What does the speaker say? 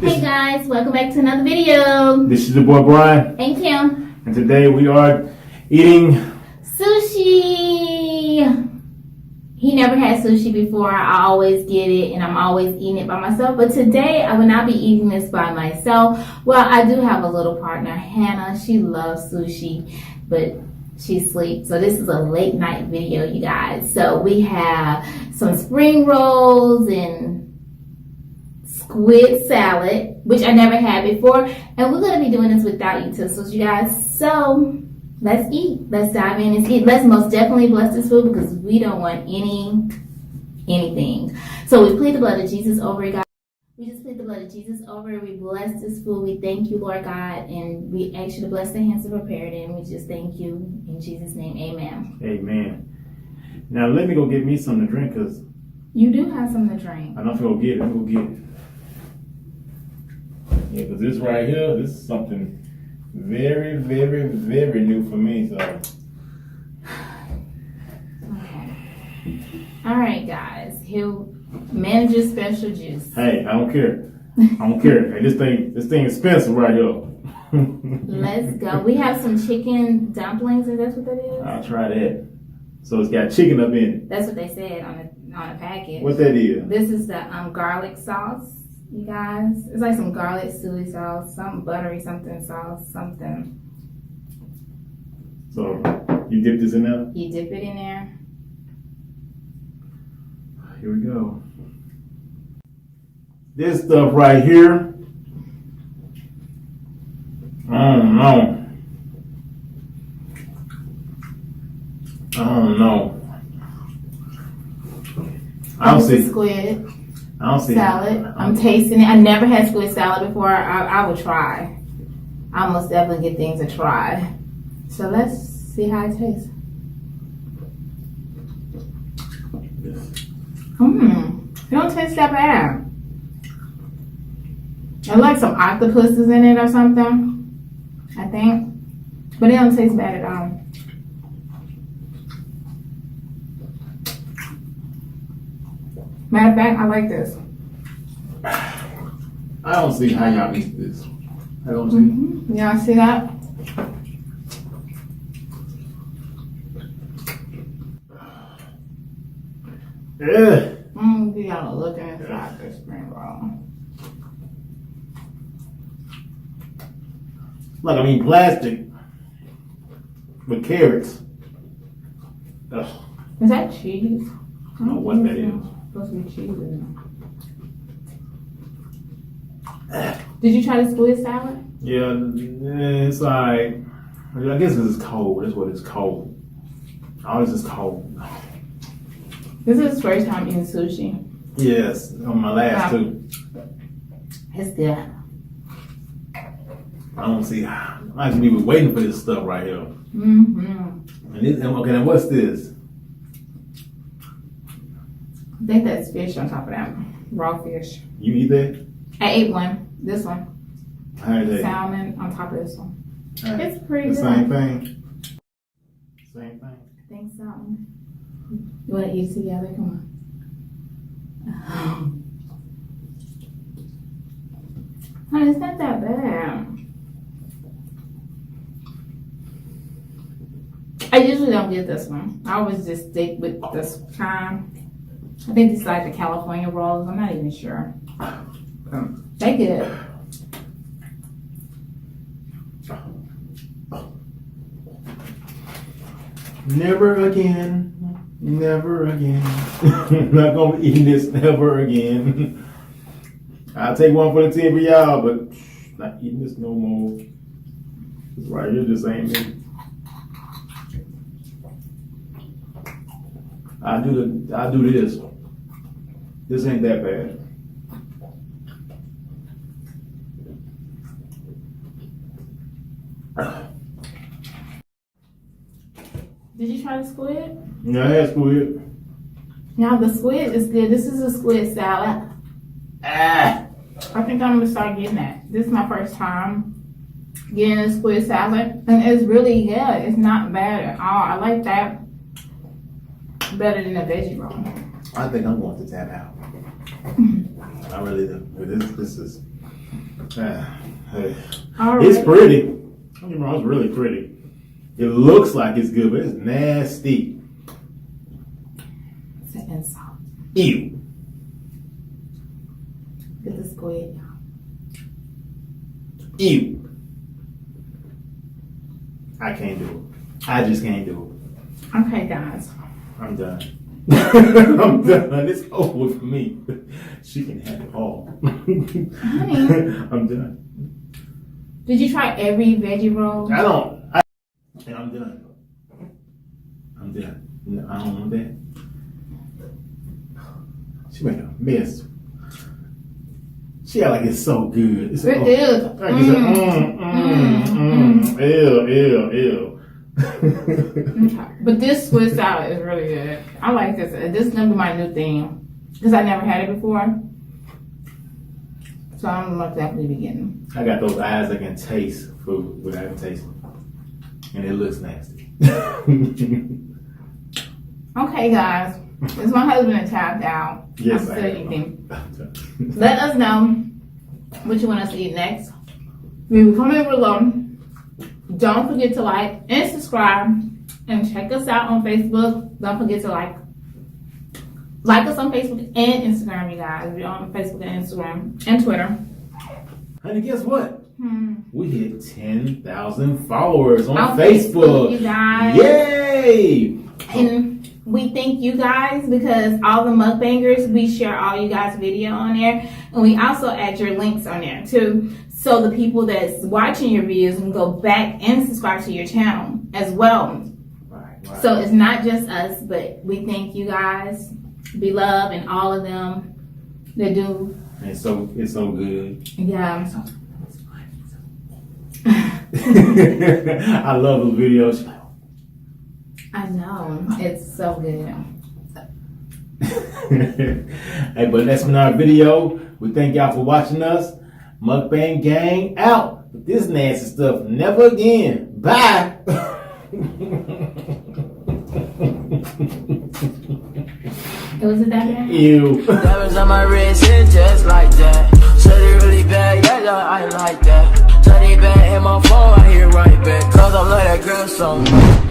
Hey guys, welcome back to another video. This is your boy Brian. And Kim. And today we are eating sushi. He never had sushi before. I always get it and I'm always eating it by myself. But today I will not be eating this by myself. Well, I do have a little partner, Hannah. She loves sushi, but she sleeps. So this is a late night video, you guys. So we have some spring rolls and squid salad, which I never had before, and we're gonna be doing this without utensils, you guys. So let's eat. Let's dive in and eat. Let's most definitely bless this food because we don't want anything. So we plead the blood of Jesus over it, guys. We just plead the blood of Jesus over it. We bless this food. We thank you, Lord God, and we ask you to bless the hands that prepared it. And we just thank you in Jesus' name. Amen. Amen. Now let me go get me something to drink because you do have something to drink. I don't feel get it. I'm gonna go get it. Yeah, because this right here, this is something very, very, very new for me. So, okay. All right, guys. He'll manager special juice. Hey, I don't care. I don't care. Hey, this thing is expensive right here. Let's go. We have some chicken dumplings. Is that what that is? I'll try that. So it's got chicken up in it. That's what they said on the package. What that is? This is the garlic sauce. You guys, it's like some garlic soy sauce, some buttery something sauce, something. So you dip this in there? You dip it in there. Here we go. This stuff right here. I don't know. I don't see squid. I don't see salad. I'm tasting it. I never had squid salad before. I will try. I almost definitely get things to try. So let's see how it tastes. It don't taste that bad. I like some octopuses in it or something, I think. But it don't taste bad at all. Matter of fact, I like this. I don't see how y'all eat this. I don't see. Y'all see that? Yeah. You gotta look inside this spring roll. Like I mean plastic with carrots. Ugh. Is that cheese? I don't know what that is. Supposed to be cheese in there. Did you try the squid salad? Yeah, it's like, I guess this is cold. That's what it's cold. All this is cold. This is his first time eating sushi. Yes, on my last two. It's good. I don't see. I actually be waiting for this stuff right here. And this, okay, now what's this? I think that's fish on top of that. Raw fish. You eat that? I ate one. This one. How is that? Salmon on top of this one. It's The pretty good. same thing. Same thing. I think so. You want to eat it together? Come on. Honey, it's not that bad. I usually don't get this one. I always just stick with this kind. I think these are like the California rolls. I'm not even sure. They good. Never again. Never again. I'm not gonna be eating this never again. I'll take one for the team for y'all, but not eating this no more. This right here just ain't me. I do this. This ain't that bad. Did you try the squid? Yeah, I had squid. Now the squid is good. This is a squid salad. I think I'm gonna start getting that. This is my first time getting a squid salad, and it's really good. It's not bad at all. I like that better than a veggie roll. I think I'm going to tap out. I really do. This is It's pretty. Don't get me wrong, it's really pretty. It looks like it's good, but it's nasty. It's an insult. Ew. Get the squid. Ew. I can't do it. I just can't do Okay, guys. it. I'm done. I'm done. It's over for me. She can have it all. Honey. I'm done. Did you try every veggie roll? And I'm done. I'm done. No, I don't want that. She made a mess. She act like it's so good. It's It is. Like it's ew. Okay. But this Swiss salad is really good. I like this. This is gonna be my new thing because I never had it before. So I'm most definitely be getting. I got those eyes that can taste food without even tasting, and it looks nasty. Okay, guys. Is my husband tapped out? Yes, I'm I still am. eating. Let us know what you want us to eat next. Leave a comment below. Don't forget to like and subscribe, and check us out on Facebook. Don't forget to like us on Facebook and Instagram, you guys. We're on Facebook and Instagram and Twitter. Honey, guess what? We hit 10,000 followers on On Facebook. You guys. Yay! And we thank you guys because all the mukbangers, we share all you guys' video on there. And we also add your links on there too. So the people that's watching your videos can go back and subscribe to your channel as well. Right. So it's not just us, but we thank you guys. Be love and all of them that do. It's so good. Yeah. I love those videos. I know. It's so good. Hey, but that's been our video. We thank y'all for watching us. Mukbang gang out. But this nasty stuff never again. Bye. Was it that bad? Ew. Diamonds on my wrist, hit just like that. Said it really bad, yeah, I like that. Tell bad in my phone, I hear right back. Cause I love that girl so much.